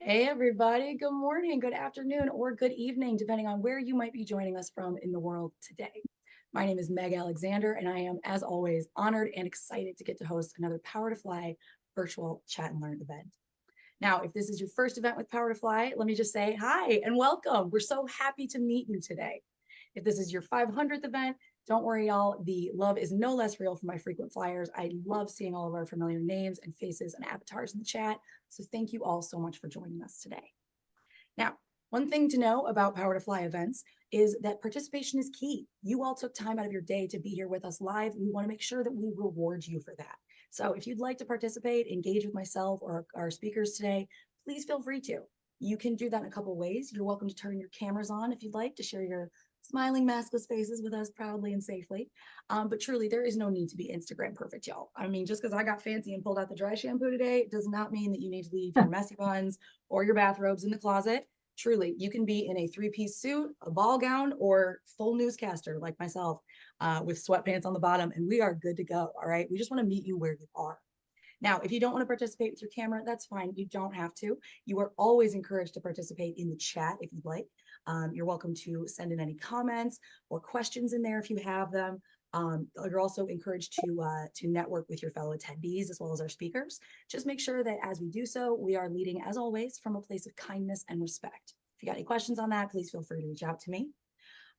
Hey, everybody. Good morning, good afternoon, or good evening, depending on where you might be joining us from in the world today. My name is Meg Alexander, and I am, as always, honored and excited to get to host another Power to Fly virtual chat and learn event. Now, if this is your first event with Power to Fly, let me just say hi and welcome. We're so happy to meet you today. If this is your 500th event, don't worry, y'all. The love is no less real for my frequent flyers. I love seeing all of our familiar names and faces and avatars in the chat. So thank you all so much for joining us today. Now, one thing to know about Power to Fly events is that participation is key. You all took time out of your day to be here with us live. We want to make sure that we reward you for that. So if you'd like to participate, engage with myself or our speakers today, please feel free to. You can do that in a couple of ways. You're welcome to turn your cameras on if you'd like to share your smiling maskless faces with us proudly and safely. But truly, there is no need to be Instagram perfect, y'all. I mean, just because I got fancy and pulled out the dry shampoo today does not mean that you need to leave your messy buns or your bathrobes in the closet. Truly, you can be in a three-piece suit, a ball gown, or full newscaster like myself with sweatpants on the bottom, and we are good to go. All right. We just want to meet you where you are. Now, if you don't want to participate with your camera, that's fine. You don't have to. You are always encouraged to participate in the chat if you'd like. You're welcome to send in any comments or questions in there if you have them. You're also encouraged to network with your fellow attendees as well as our speakers. Just make sure that as we do so, we are leading, as always, from a place of kindness and respect. If you got any questions on that, please feel free to reach out to me.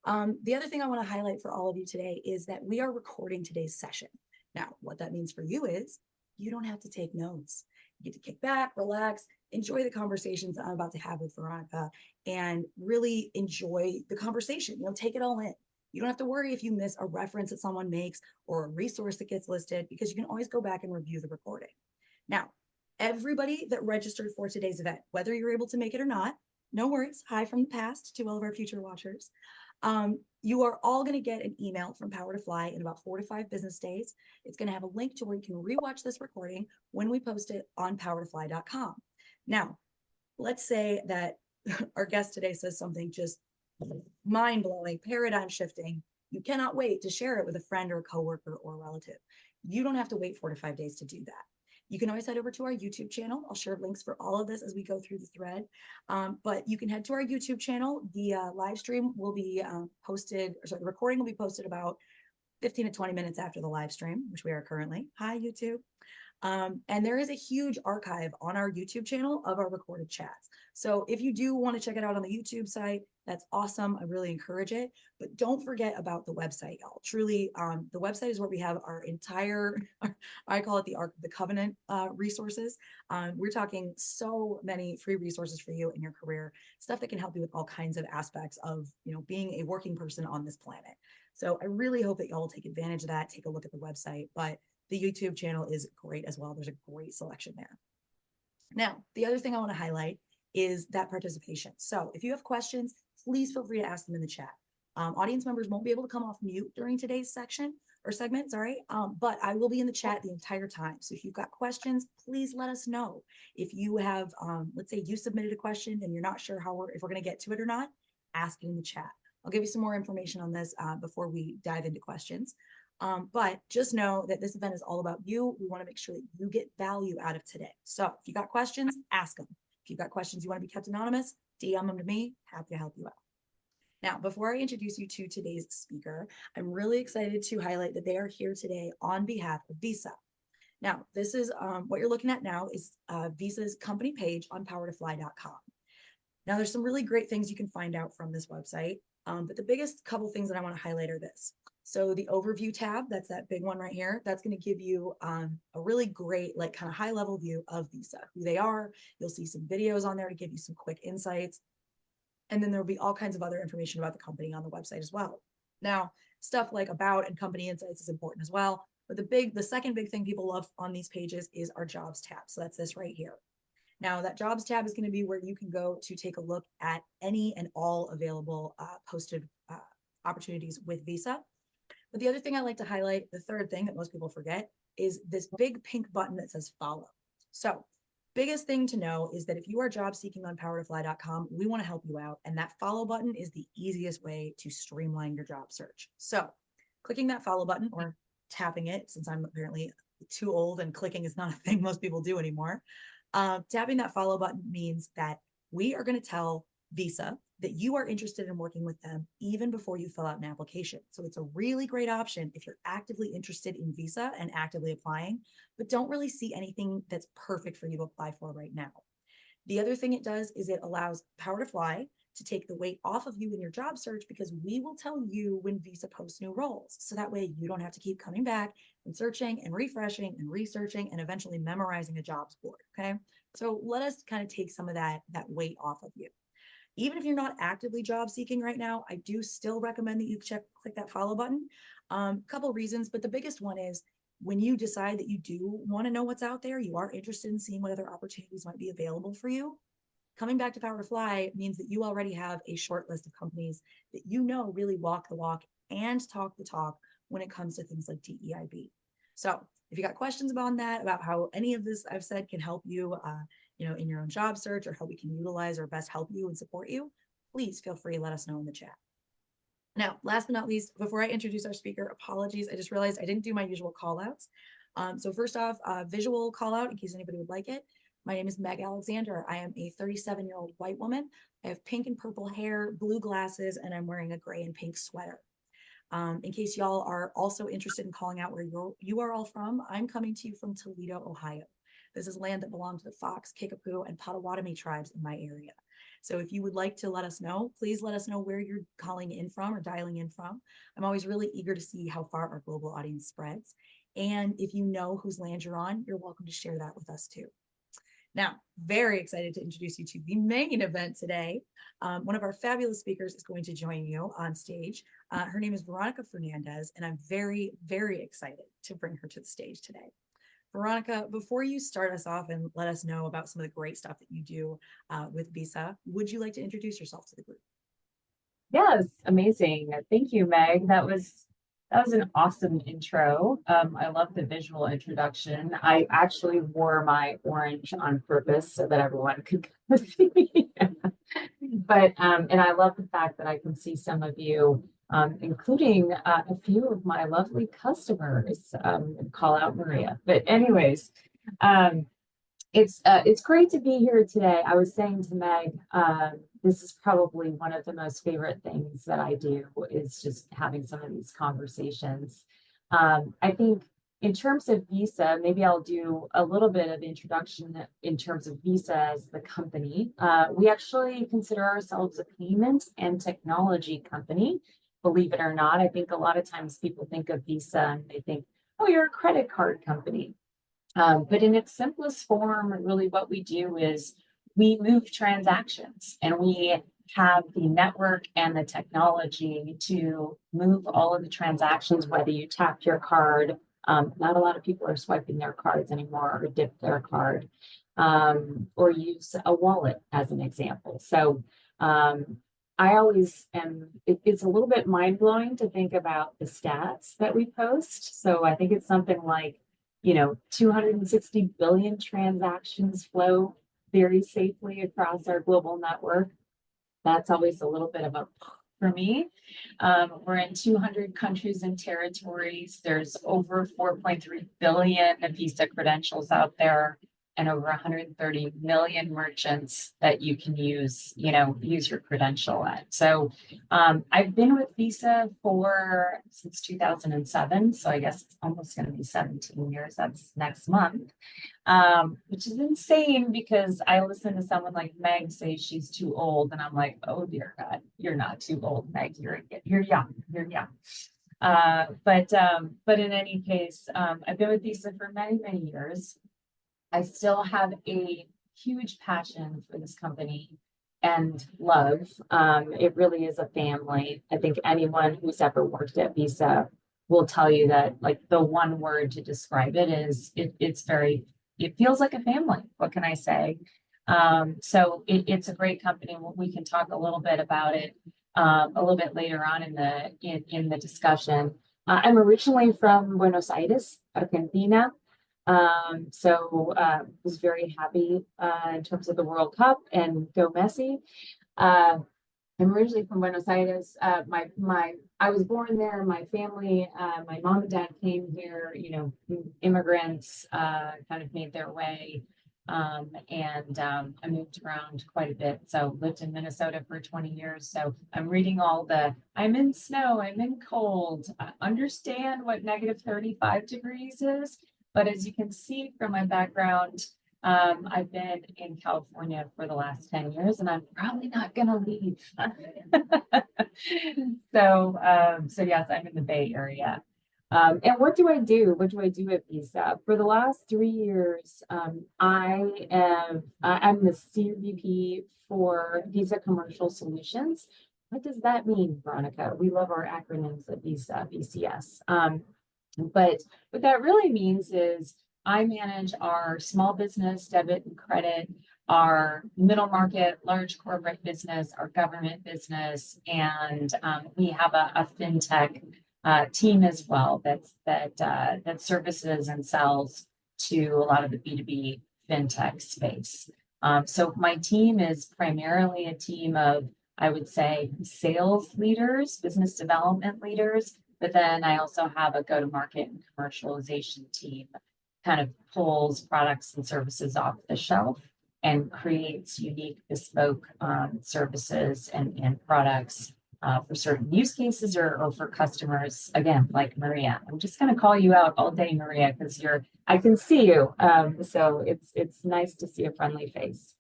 The other thing I want to highlight for all of you today is that we are recording today's session. Now, what that means for you is you don't have to take notes. You get to kick back, relax, enjoy the conversations that I'm about to have with Veronica, and really enjoy the conversation. Take it all in. You don't have to worry if you miss a reference that someone makes or a resource that gets listed, because you can always go back and review the recording. Now, everybody that registered for today's event, whether you're able to make it or not, no worries. Hi from the past to all of our future watchers. You are all going to get an email from Power to Fly in about 4 to 5 business days. It's going to have a link to where you can rewatch this recording when we post it on powertofly.com. Now, let's say that our guest today says something just mind-blowing, paradigm shifting. You cannot wait to share it with a friend or a coworker or a relative. You don't have to wait 4 to 5 days to do that. You can always head over to our YouTube channel. I'll share links for all of this as we go through the thread. But you can head to our YouTube channel. The live stream will be posted, or sorry, the recording will be posted about 15 to 20 minutes after the live stream, which we are currently. Hi, YouTube. And there is a huge archive on our YouTube channel of our recorded chats. So if you do want to check it out on the YouTube site, that's awesome. I really encourage it. But don't forget about the website, y'all. Truly, the website is where we have our entire, I call it the Ark of the Covenant resources. We're talking so many free resources for you in your career, stuff that can help you with all kinds of aspects of, being a working person on this planet. So I really hope that y'all will take advantage of that, take a look at the website. But the YouTube channel is great as well. There's a great selection there. Now, the other thing I want to highlight is that participation. So if you have questions, please feel free to ask them in the chat. Audience members won't be able to come off mute during today's section or segment, sorry, but I will be in the chat the entire time. So if you've got questions, please let us know. If you have, let's say you submitted a question and you're not sure if we're going to get to it or not, ask it in the chat. I'll give you some more information on this before we dive into questions. But just know that this event is all about you. We want to make sure that you get value out of today. So if you got questions, ask them. If you've got questions you want to be kept anonymous, DM them to me. Happy to help you out. Now, before I introduce you to today's speaker, I'm really excited to highlight that they are here today on behalf of Visa. Now, this is what you're looking at now is Visa's company page on powertofly.com. Now, there's some really great things you can find out from this website, but the biggest couple things that I want to highlight are this. So the overview tab, that's that big one right here, that's going to give you a really great, like kind of high level view of Visa, who they are. You'll see some videos on there to give you some quick insights. And then there'll be all kinds of other information about the company on the website as well. Now, stuff like about and company insights is important as well. But the second big thing people love on these pages is our jobs tab. So that's this right here. Now, that jobs tab is going to be where you can go to take a look at any and all available posted opportunities with Visa. But the other thing I like to highlight, the third thing that most people forget, is this big pink button that says follow. So biggest thing to know is that if you are job seeking on powertofly.com, we want to help you out. And that follow button is the easiest way to streamline your job search. So clicking that follow button or tapping it, since I'm apparently too old and clicking is not a thing most people do anymore, Tapping that follow button means that we are going to tell Visa that you are interested in working with them even before you fill out an application. So it's a really great option if you're actively interested in Visa and actively applying, but don't really see anything that's perfect for you to apply for right now. The other thing it does is it allows Power to Fly to take the weight off of you in your job search, because we will tell you when Visa posts new roles. So that way you don't have to keep coming back and searching and refreshing and researching and eventually memorizing a jobs board. Okay. So let us kind of take some of that weight off of you. Even if you're not actively job seeking right now, I do still recommend that you click that follow button. Couple reasons, but the biggest one is when you decide that you do want to know what's out there, you are interested in seeing what other opportunities might be available for you. Coming back to Power to Fly means that you already have a short list of companies that you know really walk the walk and talk the talk when it comes to things like DEIB. So if you got questions about that, about how any of this I've said can help you, in your own job search, or how we can utilize or best help you and support you, please feel free to let us know in the chat. Now, last but not least, before I introduce our speaker, apologies. I just realized I didn't do my usual call outs. So first off, visual call out in case anybody would like it. My name is Meg Alexander. I am a 37-year-old white woman. I have pink and purple hair, blue glasses, and I'm wearing a gray and pink sweater. In case y'all are also interested in calling out where you are all from, I'm coming to you from Toledo, Ohio. This is land that belongs to the Fox, Kickapoo, and Potawatomi tribes in my area. So if you would like to let us know, please let us know where you're calling in from or dialing in from. I'm always really eager to see how far our global audience spreads. And if you know whose land you're on, you're welcome to share that with us too. Now, very excited to introduce you to the main event today. One of our fabulous speakers is going to join you on stage. Her name is Veronica Fernandez, and I'm very, very excited to bring her to the stage today. Veronica, before you start us off and let us know about some of the great stuff that you do with Visa, would you like to introduce yourself to the group? Yes, amazing. Thank you, Meg. That was an awesome intro. I love the visual introduction. I actually wore my orange on purpose so that everyone could see me. But and I love the fact that I can see some of you, including a few of my lovely customers. Call out Maria. But anyways, it's great to be here today. I was saying to Meg, this is probably one of the most favorite things that I do, is just having some of these conversations. I think in terms of Visa, maybe I'll do a little bit of introduction in terms of Visa as the company. We actually consider ourselves a payment and technology company, believe it or not. I think a lot of times people think of Visa and they think, oh, you're a credit card company. But in its simplest form, really what we do is we move transactions, and we have the network and the technology to move all of the transactions, whether you tap your card. Not a lot of people are swiping their cards anymore, or dip their card, or use a wallet as an example. So I always am, it's a little bit mind blowing to think about the stats that we post. So I think it's something like, 260 billion transactions flow very safely across our global network. That's always a little bit of a for me. We're in 200 countries and territories. There's over 4.3 billion Visa credentials out there, and over 130 million merchants that you can use your credential at. So I've been with Visa since 2007. So I guess it's almost going to be 17 years. That's next month, which is insane because I listen to someone like Meg say she's too old, and I'm like, oh dear God, you're not too old, Meg. You're young. You're young. But in any case, I've been with Visa for many, many years. I still have a huge passion for this company and love. It really is a family. I think anyone who's ever worked at Visa will tell you that, like, the one word to describe it is it feels like a family. What can I say? So it's a great company. We can talk a little bit about it a little bit later on in the discussion. I'm originally from Buenos Aires, Argentina. So was very happy in terms of the World Cup and go Messi. I'm originally from Buenos Aires. I was born there. My family, my mom and dad came here. Immigrants kind of made their way I moved around quite a bit. So lived in Minnesota for 20 years. So I'm reading all I'm in snow, I'm in cold, I understand what -35 degrees is. But as you can see from my background, I've been in California for the last 10 years and I'm probably not gonna leave. So yes, I'm in the Bay Area. And what do I do? What do I do at Visa? For the last 3 years, I'm the CVP for Visa Commercial Solutions. What does that mean, Veronica? We love our acronyms at Visa, VCS. But what that really means is I manage our small business debit and credit, our middle market, large corporate business, our government business, and we have a fintech team as well that services and sells to a lot of the B2B fintech space. So my team is primarily a team of, I would say, sales leaders, business development leaders, but then I also have a go-to-market and commercialization team that kind of pulls products and services off the shelf and creates unique bespoke services and products for certain use cases or for customers, again, like Maria. I'm just going to call you out all day, Maria, because I can see you. So it's nice to see a friendly face.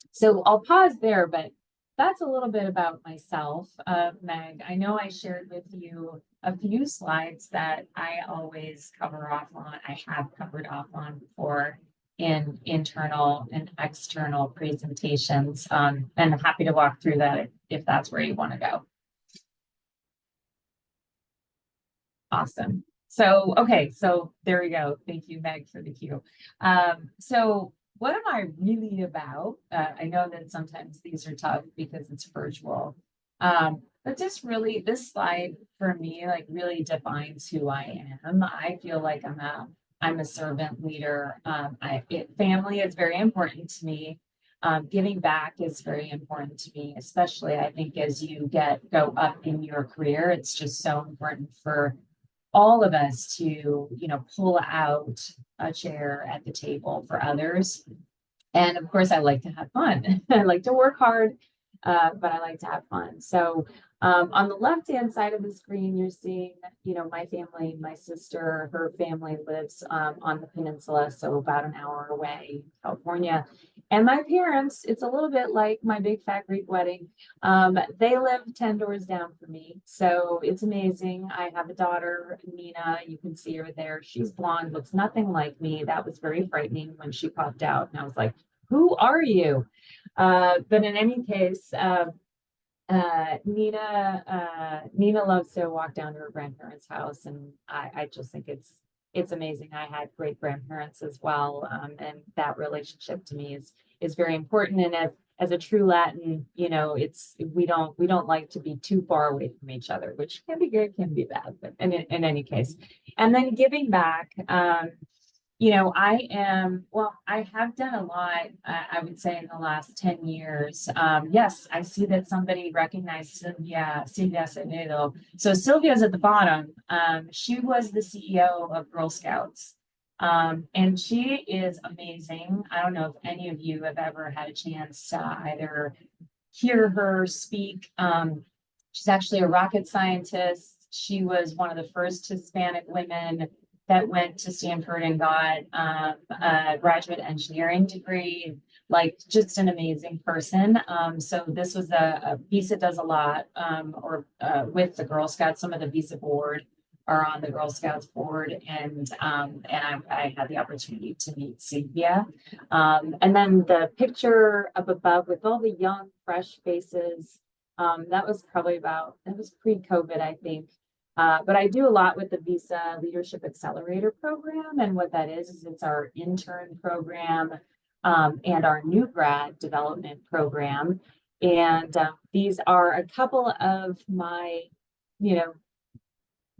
So I'll pause there, but that's a little bit about myself, Meg. I know I shared with you a few slides that I always cover off on. I have covered off on before in internal and external presentations. And I'm happy to walk through that if that's where you want to go. Awesome. So, okay, so there we go. Thank you, Meg, for the cue. So what am I really about? I know that sometimes these are tough because it's virtual. But just really, this slide for me, like really defines who I am. I feel like I'm a servant leader. Family is very important to me. Giving back is very important to me, especially I think as you go up in your career, it's just so important for all of us to, pull out a chair at the table for others. And of course, I like to have fun. I like to work hard, but I like to have fun. So on the left-hand side of the screen, you're seeing, my family, my sister, her family lives on the peninsula, so about an hour away in California. And my parents, it's a little bit like my big fat Greek wedding. They live 10 doors down from me. So it's amazing. I have a daughter, Nina. You can see her there. She's blonde, looks nothing like me. That was very frightening when she popped out. And I was like, who are you? But in any case, Nina loves to walk down to her grandparents' house, and I just think it's amazing. I had great grandparents as well, and that relationship to me is very important. And as a true Latin, we don't like to be too far away from each other, which can be good, can be bad, but in any case. And then giving back. I have done a lot, I would say, in the last 10 years. Yes, I see that somebody recognized Sylvia Acevedo. So Sylvia's at the bottom. She was the CEO of Girl Scouts. And she is amazing. I don't know if any of you have ever had a chance to either hear her speak. She's actually a rocket scientist. She was one of the first Hispanic women that went to Stanford and got a graduate engineering degree, like just an amazing person. So this was Visa does a lot with the Girl Scouts. Some of the Visa board are on the Girl Scouts board, and I had the opportunity to meet Sylvia. And then the picture up above with all the young, fresh faces, that was pre-COVID, I think. But I do a lot with the Visa Leadership Accelerator program. And what that is it's our intern program and our new grad development program. And these are a couple of my,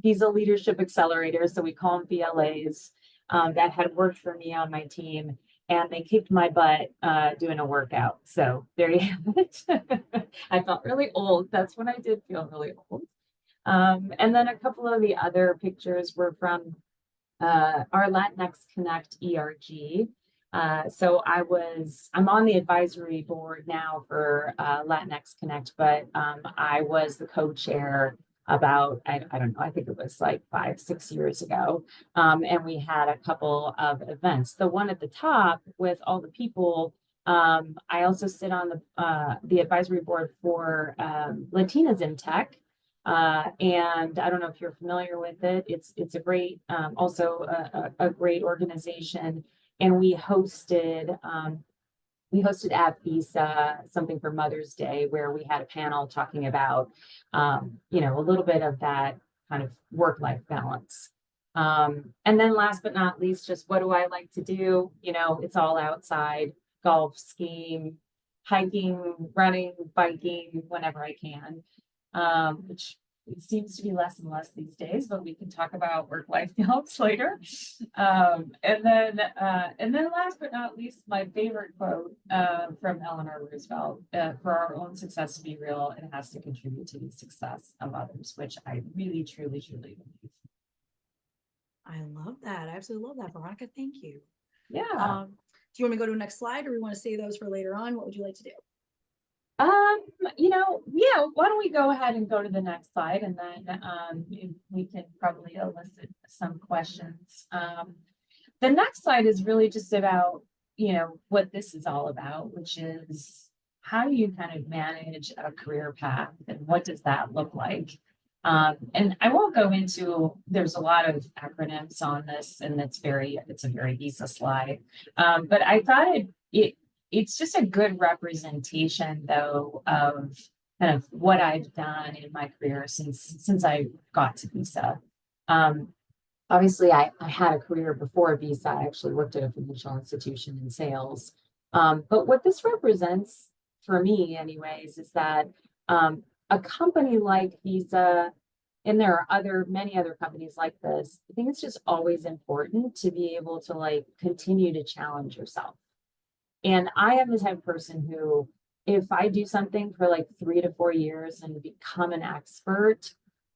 Visa Leadership Accelerators, so we call them VLAs, that had worked for me on my team. And they kicked my butt doing a workout. So there you have it. I felt really old. That's when I did feel really old. And then a couple of the other pictures were from our Latinx Connect ERG. So I'm on the advisory board now for Latinx Connect, but I was the co-chair about, I don't know, I think it was like 5, 6 years ago. And we had a couple of events. The one at the top with all the people, I also sit on the advisory board for Latinas in Tech. And I don't know if you're familiar with it. It's a great, also a great organization. And we hosted at Visa something for Mother's Day where we had a panel talking about a little bit of that kind of work-life balance. And then last but not least, just what do I like to do? It's all outside, golf, skiing, hiking, running, biking, whenever I can, which seems to be less and less these days, but we can talk about work-life balance later. And then last but not least, my favorite quote from Eleanor Roosevelt, for our own success to be real, it has to contribute to the success of others, which I really, truly, truly believe. I love that. I absolutely love that, Veronica. Thank you. Yeah. Do you want me to go to the next slide, or we want to save those for later on? What would you like to do? Yeah, why don't we go ahead and go to the next slide, and then we can probably elicit some questions. The next slide is really just about, what this is all about, which is how do you kind of manage a career path and what does that look like? And I won't go into, there's a lot of acronyms on this, and it's a very easy slide. But I thought it's just a good representation, though, of kind of what I've done in my career since I got to Visa. Obviously, I had a career before Visa. I actually worked at a financial institution in sales. But what this represents for me, anyways, is that a company like Visa, and there are many other companies like this, I think it's just always important to be able to continue to challenge yourself. And I am the type of person who, if I do something for 3 to 4 years and become an expert,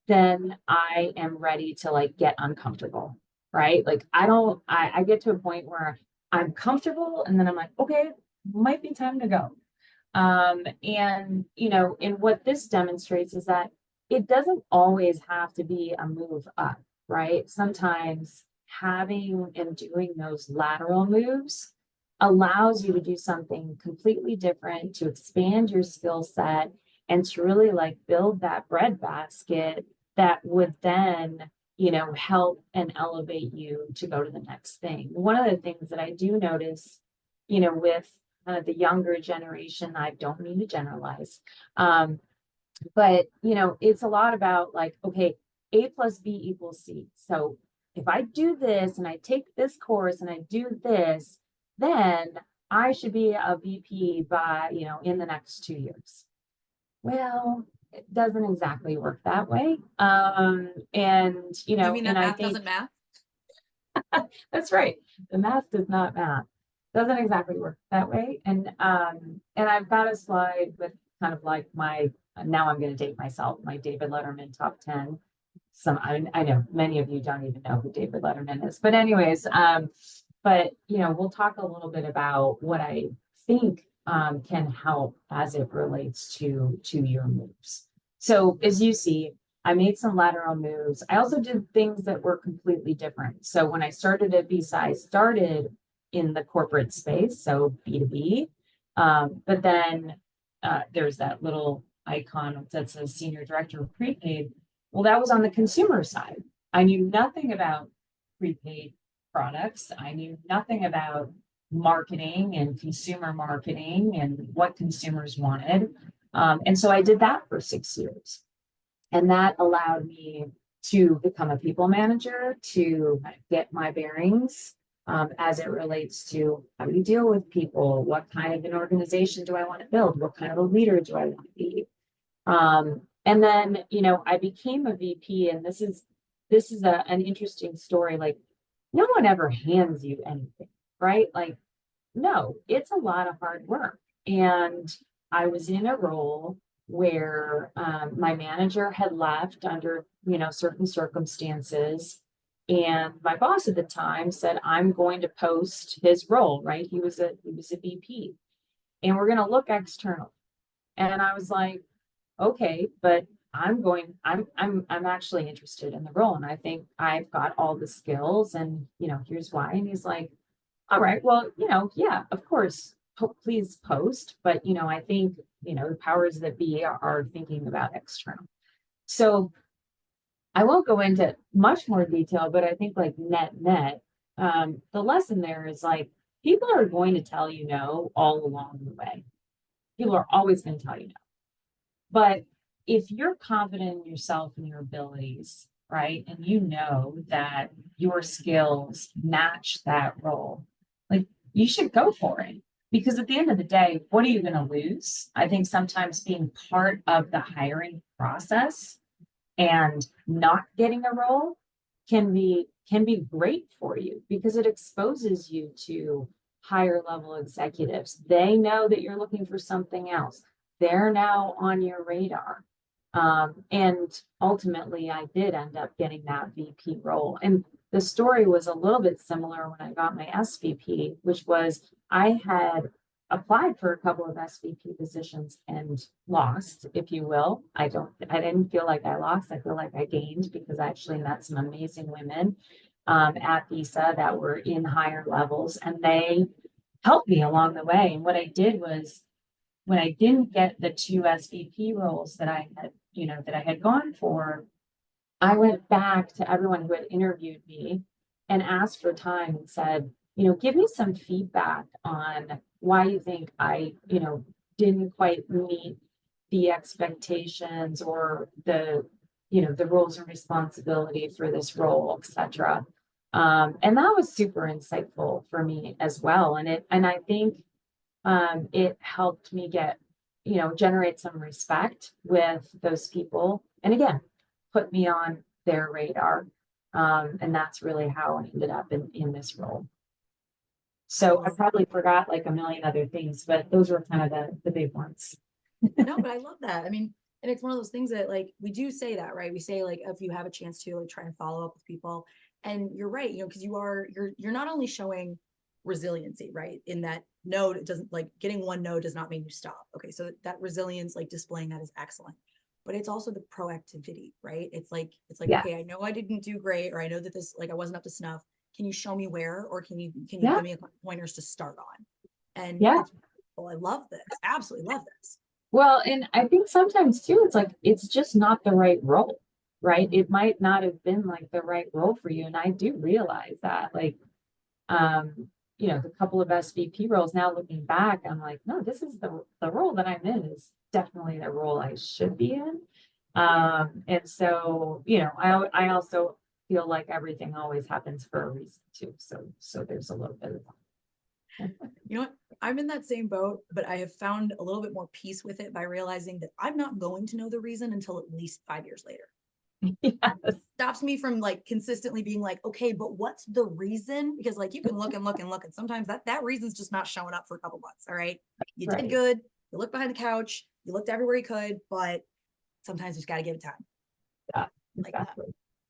then I am ready to get uncomfortable, right? I get to a point where I'm comfortable and then I'm like, okay, might be time to go. And what this demonstrates is that it doesn't always have to be a move up, right? Sometimes having and doing those lateral moves allows you to do something completely different, to expand your skill set, and to really build that breadbasket that would then, help and elevate you to go to the next thing. One of the things that I do notice, with the younger generation, I don't mean to generalize, but it's a lot about okay, A plus B equals C. So if I do this and I take this course and I do this, then I should be a VP by, in the next 2 years. Well, it doesn't exactly work that way. You mean that math doesn't math? That's right. The math does not math. Doesn't exactly work that way. And I've got a slide with kind of now I'm going to date myself, my David Letterman top 10. I know many of you don't even know who David Letterman is, but anyways, we'll talk a little bit about what I think can help as it relates to your moves. So as you see, I made some lateral moves. I also did things that were completely different. So when I started at Visa, I started in the corporate space, so B2B. But then there's that little icon that says Senior Director of Prepaid. Well, that was on the consumer side. I knew nothing about prepaid products. I knew nothing about marketing and consumer marketing and what consumers wanted. And so I did that for 6 years. And that allowed me to become a people manager, to get my bearings as it relates to how do you deal with people? What kind of an organization do I want to build? What kind of a leader do I want to be? And then, I became a VP, and this is an interesting story. No one ever hands you anything, right? No, it's a lot of hard work. And I was in a role where my manager had left under, certain circumstances. And my boss at the time said, I'm going to post his role, right? He was a VP, and we're going to look external. And I was like, okay, but I'm actually interested in the role. And I think I've got all the skills and, here's why. And he's like, all right, well, yeah, of course, please post. But, I think, the powers that be are thinking about external. So I won't go into much more detail, but I think like net, the lesson there is like, people are going to tell you no all along the way. People are always going to tell you no. But if you're confident in yourself and your abilities, right, and you know that your skills match that role, like you should go for it. Because at the end of the day, what are you going to lose? I think sometimes being part of the hiring process and not getting a role can be great for you because it exposes you to higher level executives. They know that you're looking for something else. They're now on your radar. And ultimately, I did end up getting that VP role. And the story was a little bit similar when I got my SVP, which was I had applied for a couple of SVP positions and lost, if you will. I didn't feel like I lost. I feel like I gained because I actually met some amazing women at Visa that were in higher levels, and they helped me along the way. And what I did was when I didn't get the two SVP roles that I had gone for, I went back to everyone who had interviewed me and asked for time and said, give me some feedback on why you think I, didn't quite meet the expectations or the roles and responsibility for this role, etc. And that was super insightful for me as well. And I think it helped me generate some respect with those people. And again, put me on their radar. And that's really how I ended up in this role. So I probably forgot like a million other things, but those were kind of the big ones. No, but I love that. I mean, and it's one of those things that like we do say that, right? We say like if you have a chance to like try and follow up with people, and you're right, because you're not only showing resiliency, right? In that no, it doesn't like getting one no does not mean you stop. Okay, so that resilience, like displaying that is excellent. But it's also the proactivity, right? It's like Yeah. okay, I know I didn't do great, or I know that this like I wasn't up to snuff. Can you show me where, or can you Yeah. give me a couple pointers to start on? And Yeah. it's well, I love this, absolutely love this. Well, and I think sometimes too, it's like it's just not the right role, right? It might not have been like the right role for you. And I do realize that, like, the couple of SVP roles now looking back, I'm like, no, this is the role that I'm in is definitely the role I should be in. And so, I also feel like everything always happens for a reason too. So there's a little bit of You know what? I'm in that same boat, but I have found a little bit more peace with it by realizing that I'm not going to know the reason until at least 5 years later. that. Yes. Stops me from like consistently being like, okay, but what's the reason? Because like you can look and look and look, and sometimes that reason's just not showing up for a couple months. All right. You did Right. good. You looked behind the couch, you looked everywhere you could, but sometimes you just gotta give it time. Yeah, Like that. exactly.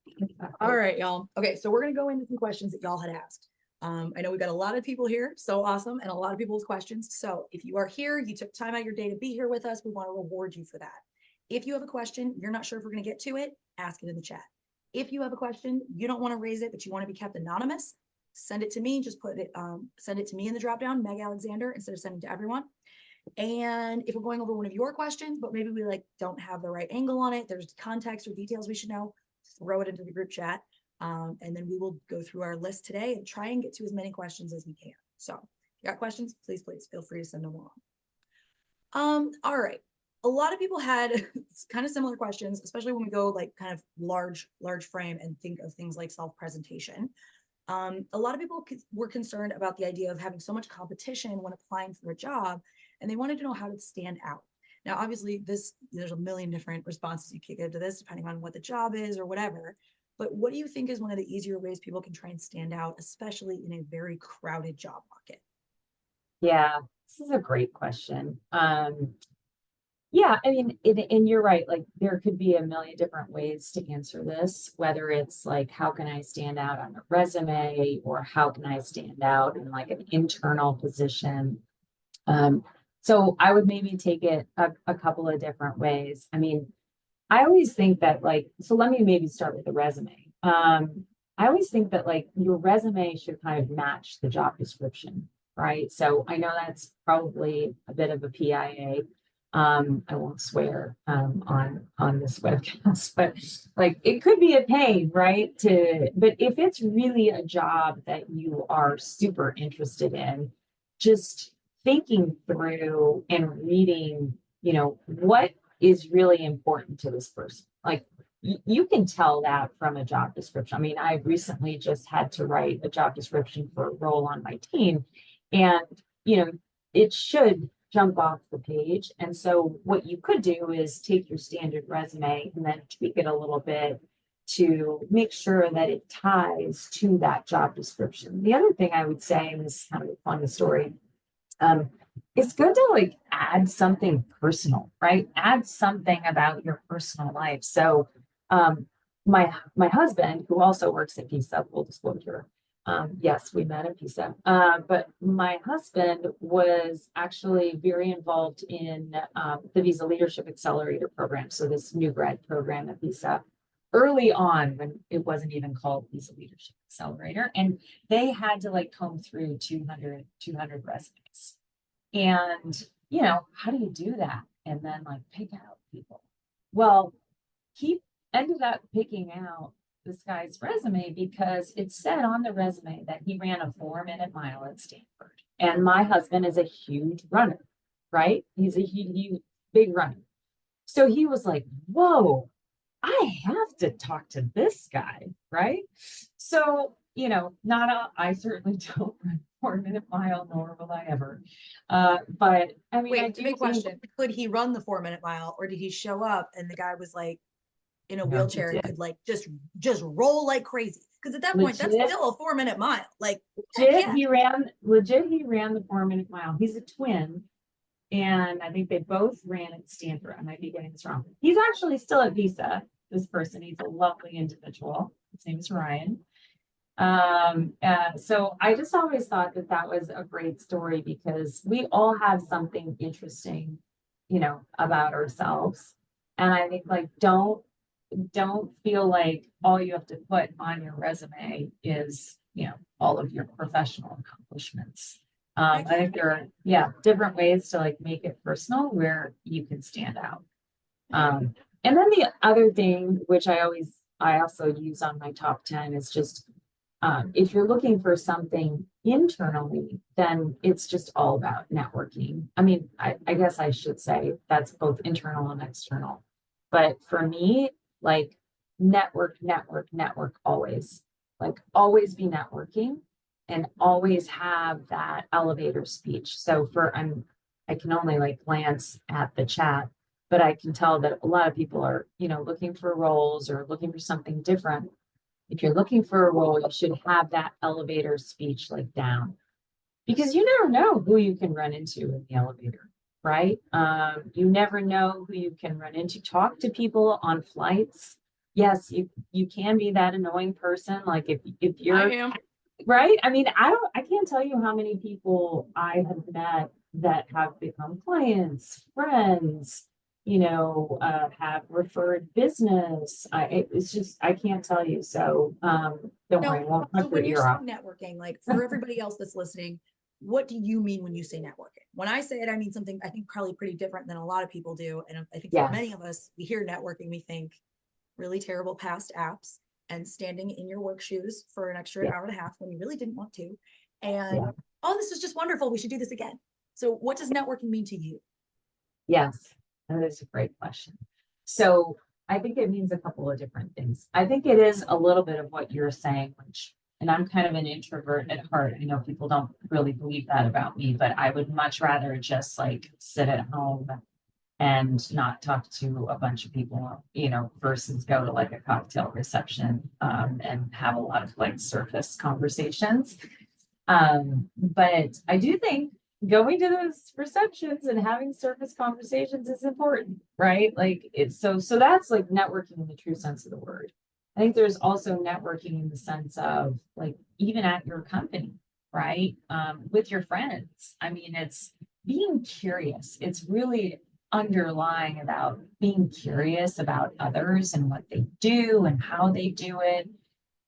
Exactly. All right, y'all. Okay, so we're gonna go into some questions that y'all had asked. I know we've got a lot of people here, so awesome, and a lot of people with questions. So if you are here, you took time out of your day to be here with us, we want to reward you for that. If you have a question, you're not sure if we're gonna get to it, ask it in the chat. If you have a question, you don't want to raise it, but you want to be kept anonymous, send it to me. Just send it to me in the dropdown, Meg Alexander, instead of sending to everyone. And if we're going over one of your questions, but maybe we like don't have the right angle on it, there's context or details we should know, throw it into the group chat. And then we will go through our list today and try and get to as many questions as we can. So if you got questions, please feel free to send them along. All right. A lot of people had kind of similar questions, especially when we go like kind of large frame and think of things like self-presentation. A lot of people were concerned about the idea of having so much competition when applying for a job, and they wanted to know how to stand out. Now, obviously, there's a million different responses you could give to this, depending on what the job is or whatever. But what do you think is one of the easier ways people can try and stand out, especially in a very crowded job market? Yeah, this is a great question. Yeah, I mean, and you're right. Like, there could be a million different ways to answer this, whether it's like, how can I stand out on a resume, or how can I stand out in like an internal position? Um, so I would maybe take it a couple of different ways. I mean, I always think that like, so let me maybe start with the resume. I always think that like your resume should kind of match the job description, right? So I know that's probably a bit of a PIA. I won't swear on this webcast, but like it could be a pain, right? But if it's really a job that you are super interested in, just thinking through and reading, what is really important to this person. Like, you can tell that from a job description. I mean, I recently just had to write a job description for a role on my team, and it should jump off the page. And so what you could do is take your standard resume and then tweak it a little bit to make sure that it ties to that job description. The other thing I would say, and this is kind of a funny story, um, it's good to like add something personal, right? Add something about your personal life. So, my husband, who also works at PISA, full disclosure, yes, we met at PISA, but my husband was actually very involved in the Visa Leadership Accelerator program. So this new grad program at PISA early on when it wasn't even called Visa Leadership Accelerator. And they had to like comb through 200 resumes. And, how do you do that? And then like pick out people. Well, he ended up picking out this guy's resume because it said on the resume that he ran a 4-minute mile at Stanford. And my husband is a huge runner, right? He's a huge, big runner. So he was like, whoa, I have to talk to this guy, right? So, I certainly don't run 4-minute mile, nor will I ever. But I mean, I Wait, do big think, question. Could he run the 4-minute mile, or did he show up and the guy was like in a no, he wheelchair and did. could like just roll like crazy? Because at that point, that's Legit, still a 4-minute mile. Like, heck yeah. he ran the 4-minute mile. He's a twin. And I think they both ran at Stanford. I might be getting this wrong. He's actually still at Visa, this person. He's a lovely individual. His name is Ryan. So I just always thought that that was a great story because we all have something interesting, about ourselves. And I think like don't feel like all you have to put on your resume is, all of your professional accomplishments. I think there are, different ways to like make it personal where you can stand out. And then the other thing, which I also use on my top 10 is just, if you're looking for something internally, then it's just all about networking. I mean, I guess I should say that's both internal and external. But for me, like network always. Like always be networking and always have that elevator speech. So I can only like glance at the chat, but I can tell that a lot of people are, looking for roles or looking for something different. If you're looking for a role, you should have that elevator speech like down because you never know who you can run into in the elevator, right? You never know who you can run into. Talk to people on flights. Yes, you can be that annoying person. Like if I you're am. right. I mean, I can't tell you how many people I have met that have become clients, friends, have referred business. It's just, I can't tell you. So, don't worry, I No, won't so cut your when you're ear off. saying networking, like for everybody else that's listening, what do you mean when you say networking? When I say it, I mean something I think probably pretty different than a lot of people do. And I think for many Yes. of us, we hear networking, we think really terrible past apps and standing in your work shoes for an extra Yeah. hour and a half when you really didn't want to. And Yeah. oh, this is just wonderful. We should do this again. So what does networking mean to you? Yes. That is a great question. So I think it means a couple of different things. I think it is a little bit of what you're saying, and I'm kind of an introvert at heart. I know people don't really believe that about me, but I would much rather just like sit at home and not talk to a bunch of people, versus go to like a cocktail reception, and have a lot of like surface conversations. But I do think going to those receptions and having surface conversations is important, right? Like it's so that's like networking in the true sense of the word. I think there's also networking in the sense of like even at your company, right? With your friends. I mean, it's being curious. It's really underlying about being curious about others and what they do and how they do it.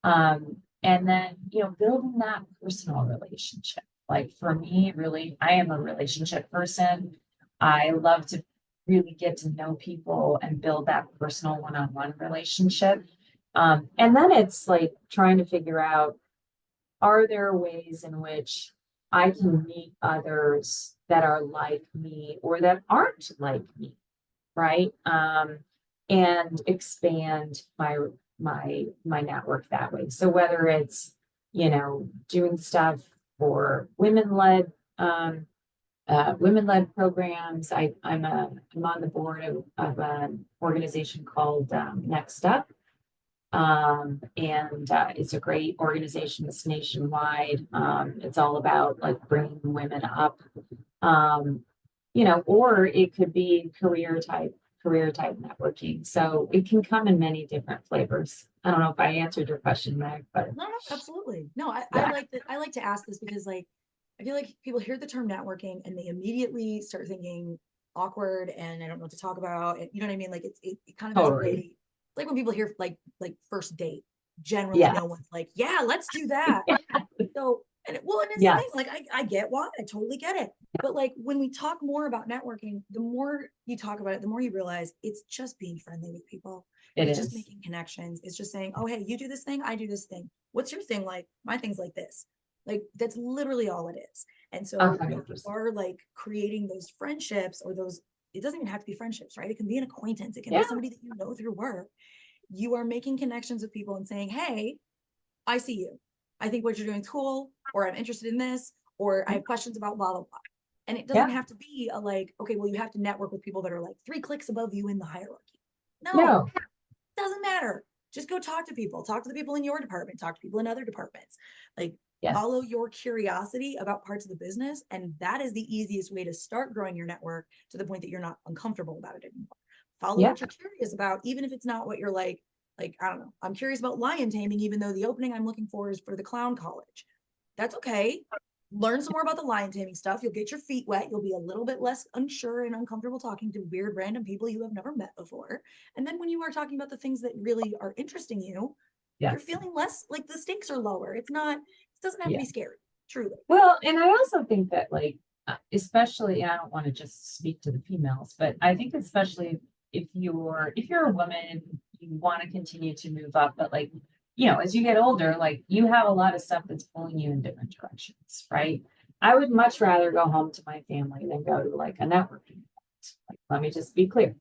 And then, building that personal relationship. Like for me, really, I am a relationship person. I love to really get to know people and build that personal one-on-one relationship. And then it's like trying to figure out, are there ways in which I can meet others that are like me or that aren't like me, right? And expand my network that way. So whether it's, doing stuff for women-led programs. I'm on the board of an organization called Next Up. And it's a great organization. It's nationwide. It's all about like bringing women up. Or it could be career type networking. So it can come in many different flavors. I don't know if I answered your question, Meg, but No, absolutely. No, I Yeah. like that. I like to ask this because like I feel like people hear the term networking and they immediately start thinking awkward and I don't know what to talk about. And you know what I mean? Like it kind of doesn't Totally. really, it's like when people hear like first date, generally Yeah. no one's like, yeah, let's do that. So and it's the thing, Yes. like I get why, I totally get it. But like when we talk more about networking, the more you talk about it, the more you realize it's just being friendly with people. It It's just is. making connections. It's just saying, oh, hey, you do this thing, I do this thing. What's your thing like? My thing's like this. Like that's literally all it is. And so if you 100%. are like creating those friendships or those, it doesn't even have to be friendships, right? It can be an acquaintance. It can Yeah. be somebody that you know through work. You are making connections with people and saying, hey, I see you. I think what you're doing is cool, or I'm interested in this, or I have questions about blah, blah, blah. And it doesn't Yeah. have to be a like, okay, well, you have to network with people that are like 3 clicks above you in the hierarchy. No, No. doesn't matter. Just go talk to people, talk to the people in your department, talk to people in other departments. Like Yes. follow your curiosity about parts of the business. And that is the easiest way to start growing your network to the point that you're not uncomfortable about it anymore. Follow Yeah. what you're curious about, even if it's not what you're like, I don't know, I'm curious about lion taming, even though the opening I'm looking for is for the clown college. That's okay. Learn some more about the lion taming stuff. You'll get your feet wet. You'll be a little bit less unsure and uncomfortable talking to weird random people you have never met before. And then when you are talking about the things that really are interesting you, you're Yes. feeling less like the stakes are lower. It's not, it doesn't have to Yeah. be scary, truly. Well, and I also think that like, especially, and I don't want to just speak to the females, but I think especially if you're a woman, you want to continue to move up, but like, as you get older, like you have a lot of stuff that's pulling you in different directions, right? I would much rather go home to my family than go to like a networking event. Like, let me just be clear.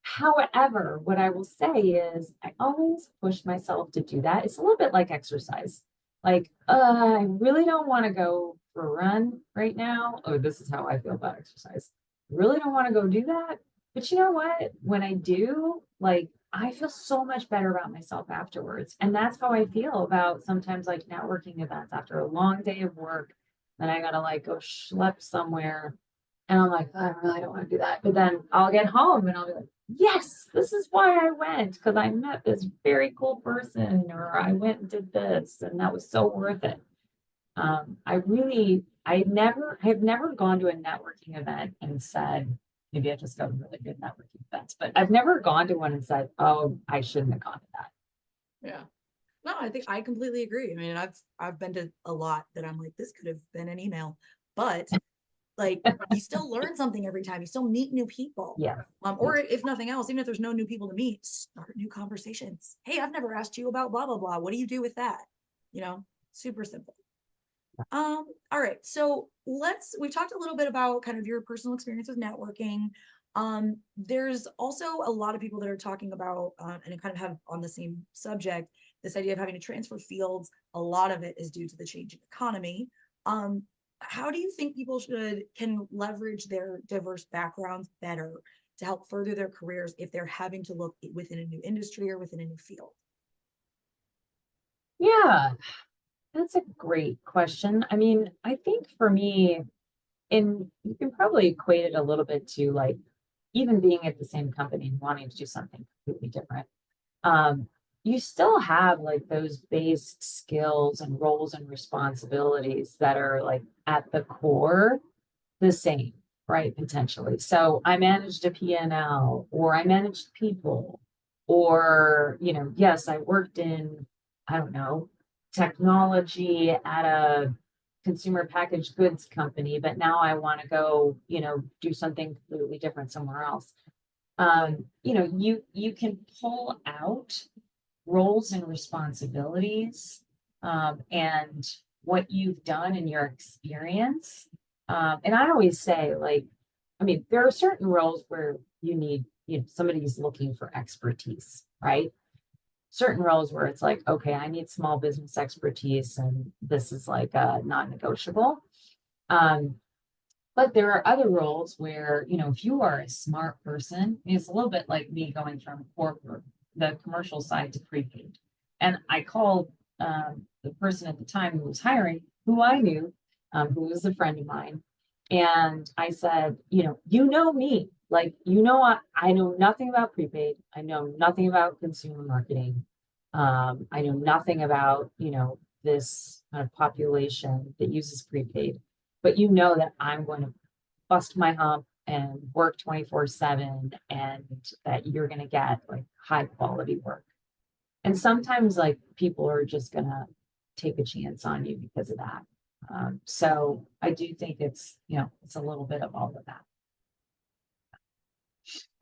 However, what I will say is I always push myself to do that. It's a little bit like exercise. Like, I really don't want to go for a run right now. Oh, this is how I feel about exercise. I really don't want to go do that. But you know what? When I do, like, I feel so much better about myself afterwards. And that's how I feel about sometimes like networking events after a long day of work. Then I gotta like go schlep somewhere. And I'm like, I really don't want to do that. But then I'll get home and I'll be like, yes, this is why I went because I met this very cool person, or I went and did this, and that was so worth it. I have never gone to a networking event and said, maybe I just go to really good networking events, but I've never gone to one and said, oh, I shouldn't have gone to that. Yeah. No, I think I completely agree. I mean, I've been to a lot that I'm like, this could have been an email, but like you still learn something every time. You still meet new people. Yeah. Or if nothing else, even if there's no new people to meet, start new conversations. Hey, I've never asked you about blah blah blah. What do you do with that? Super simple. All right. So we've talked a little bit about kind of your personal experience with networking. There's also a lot of people that are talking about, and kind of have on the same subject, this idea of having to transfer fields. A lot of it is due to the changing economy. Um, how do you think people can leverage their diverse backgrounds better to help further their careers if they're having to look within a new industry or within a new field? Yeah. That's a great question. I mean, I think for me, and you can probably equate it a little bit to like even being at the same company and wanting to do something completely different. Um, you still have like those base skills and roles and responsibilities that are like at the core the same, right? Potentially. So I managed a P&L or I managed people or, yes, I worked in, I don't know, technology at a consumer packaged goods company, but now I want to go, do something completely different somewhere else. You can pull out roles and responsibilities and what you've done in your experience. And I always say, like, I mean, there are certain roles where you need, somebody's looking for expertise, right? Certain roles where it's like, okay, I need small business expertise, and this is like non-negotiable. Um, but there are other roles where, if you are a smart person, it's a little bit like me going from corporate, the commercial side to prepaid. And I called the person at the time who was hiring, who I knew, who was a friend of mine. And I said, me, like, I know nothing about prepaid. I know nothing about consumer marketing. I know nothing about, this kind of population that uses prepaid, but that I'm going to bust my hump and work 24/7 and that you're going to get like high quality work. And sometimes like people are just going to take a chance on you because of that. So I do think it's a little bit of all of that.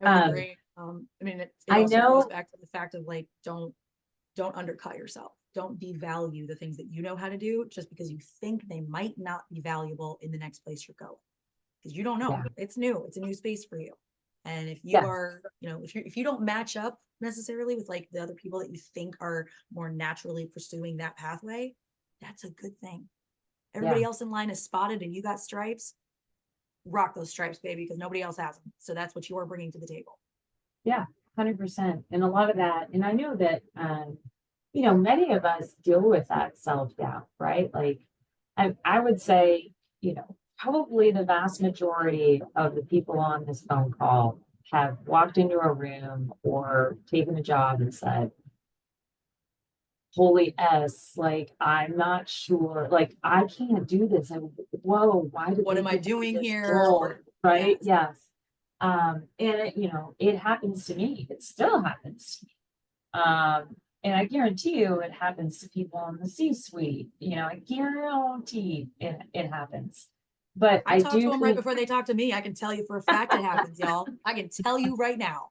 I would Um, agree. I mean, it I also goes know, back to the fact of like, don't undercut yourself. Don't devalue the things that you know how to do just because you think they might not be valuable in the next place you're going. Because you don't know. yeah, It's new. It's a new space for you. And if you yes, are, if you don't match up necessarily with like the other people that you think are more naturally pursuing that pathway, that's a good thing. yeah, Everybody else in line is spotted and you got stripes. Rock those stripes, baby, because nobody else has them. So that's what you're bringing to the table. yeah, 100%. And a lot of that, and I know that, many of us deal with that self-doubt, right? Like, I would say, probably the vast majority of the people on this phone call have walked into a room or taken a job and said, holy S, like, I'm not sure, like, I can't do this. Whoa, why did What they am I give me doing this here? role? Or Right? yes, Yes. And it happens to me. It still happens to me. And I guarantee you it happens to people in the C-suite. I guarantee it happens. But I I talk to do them right think, before they talk to me. I can tell you for a fact it happens, y'all. I can tell you right now.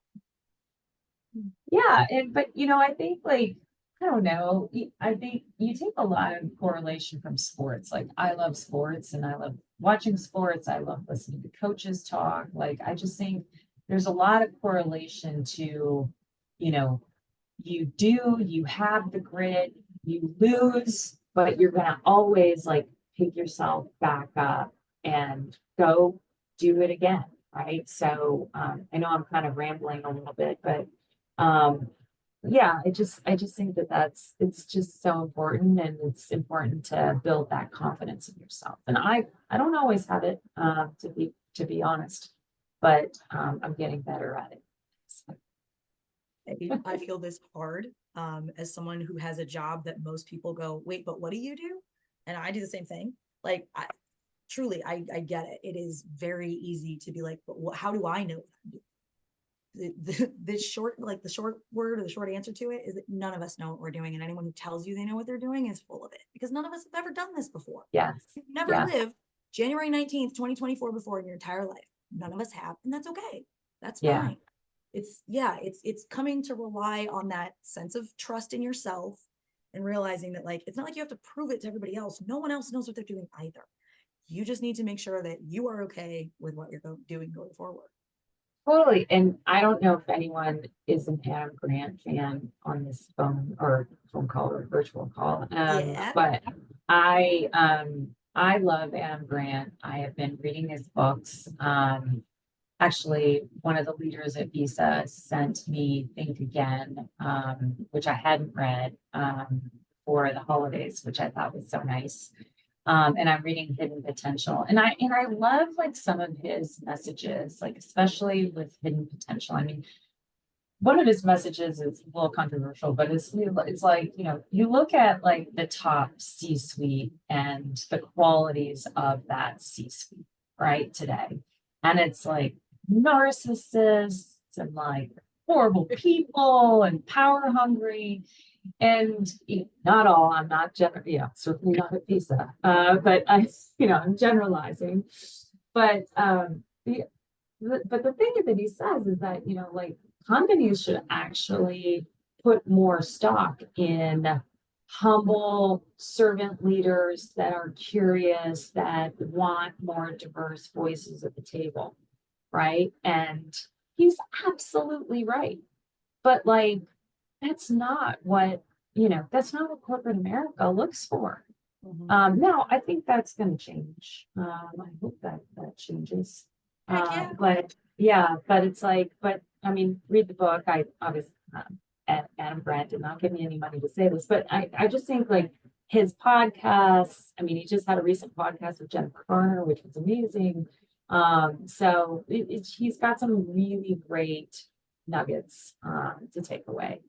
yeah, but I think like, I don't know, I think you take a lot of correlation from sports. Like I love sports and I love watching sports. I love listening to coaches talk. Like I just think there's a lot of correlation to, you know, you have the grit, you lose, but you're gonna always like pick yourself back up and go do it again, right? So I know I'm kind of rambling a little bit, but um, yeah, I just think that it's just so important, and it's important to build that confidence in yourself. And I don't always have it, to be honest, but I'm getting better at it. So, I feel this hard as someone who has a job that most people go, wait, but what do you do? And I do the same thing. Like, truly, I get it. It is very easy to be like, but how do I know what I'm doing? The short, like the short word or the short answer to it is that none of us know what we're doing. And anyone who tells you they know what they're doing is full of it because none of us have ever done this before. yes, You've never yes, lived January 19th, 2024 before in your entire life. None of us have, and that's okay. That's yeah, fine. It's coming to rely on that sense of trust in yourself and realizing that like it's not like you have to prove it to everybody else. No one else knows what they're doing either. You just need to make sure that you are okay with what you're doing going forward. totally. And I don't know if anyone is an Adam Grant fan on this phone call or virtual call, Yeah. but I love Adam Grant. I have been reading his books. Actually, one of the leaders at Visa sent me Think Again, which I hadn't read for the holidays, which I thought was so nice. And I'm reading Hidden Potential, and I love like some of his messages, like especially with Hidden Potential. I mean, one of his messages is a little controversial, but it's like, you know, you look at like the top C-suite and the qualities of that C-suite, right, today. And it's like narcissists and like horrible people and power hungry. And not all, I'm not, certainly not a Pisa, but I'm generalizing. But but the thing that he says is that, like companies should actually put more stock in humble servant leaders that are curious, that want more diverse voices at the table, right? And he's absolutely right. But like, that's not what, corporate America looks for. Now I think that's going to change. I hope that changes. Heck yeah. But yeah, but it's like, but I mean, read the book. I obviously, Adam Grant did not give me any money to say this, but I just think like his podcasts, I mean, he just had a recent podcast with Jennifer Garner, which was amazing. So he's got some really great nuggets to take away.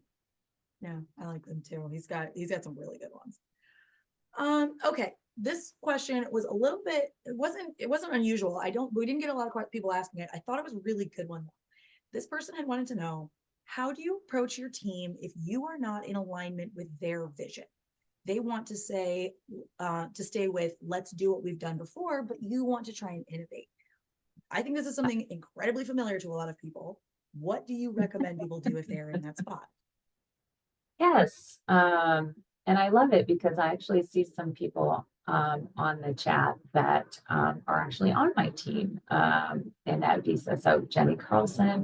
Yeah, I like them too. He's got some really good ones. Okay. This question was a little bit, it wasn't unusual. We didn't get a lot of people asking it. I thought it was a really good one. This person had wanted to know, how do you approach your team if you are not in alignment with their vision? They want to say, to stay with, let's do what we've done before, but you want to try and innovate. I think this is something incredibly familiar to a lot of people. What do you recommend people do if they're in that spot? Yes. And I love it because I actually see some people on the chat that are actually on my team in that visa. So Jenny Carlson,